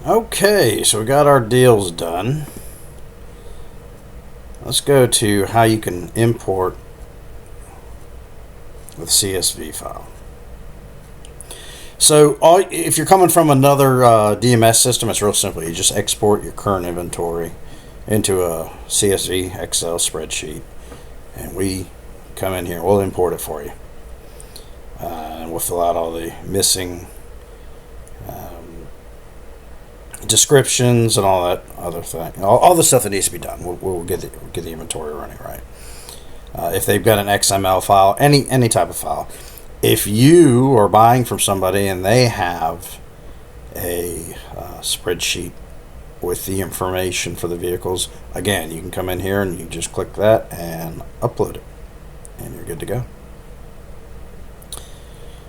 Okay, so we got our deals done. Let's go to how you can import with CSV file. So if you're coming from another DMS system, it's real simple. You just export your current inventory into a CSV Excel spreadsheet, and we come in here, we'll import it for you. And we'll fill out all the missing descriptions and all that other thing, all the stuff that needs to be done. We'll get the inventory running right. If they've got an XML file, any type of file. If you are buying from somebody and they have a spreadsheet with the information for the vehicles, again, you can come in here and you just click that and upload it, and you're good to go.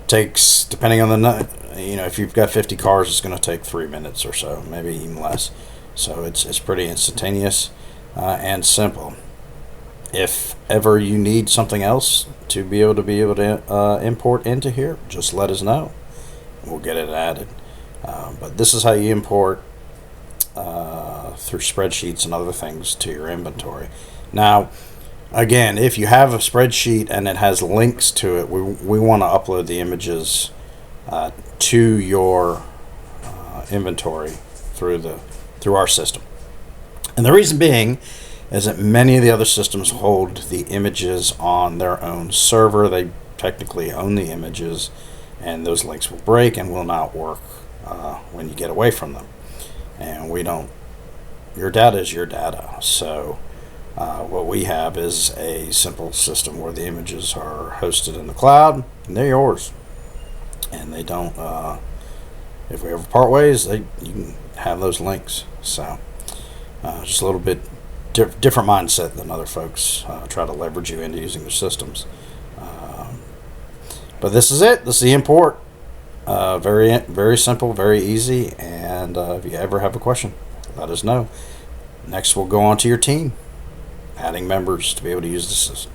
Takes, depending on the, if you've got 50 cars, it's going to take 3 minutes or so, maybe even less. So it's pretty instantaneous and simple. If ever you need something else to be able to import into here, just let us know. We'll get it added. But this is how you import through spreadsheets and other things to your inventory. Now, again, if you have a spreadsheet and it has links to it, we want to upload the images to your inventory through our system. And the reason being is that many of the other systems hold the images on their own server. They technically own the images, and those links will break and will not work when you get away from them. And we don't. Your data is your data. So what we have is a simple system where the images are hosted in the cloud, and they're yours. And they don't. If we ever part ways, you can have those links. So just a little bit different mindset than other folks try to leverage you into using their systems. But this is it. This is the import. Very, very simple, very easy. And if you ever have a question, let us know. Next, we'll go on to your team, adding members to be able to use the system.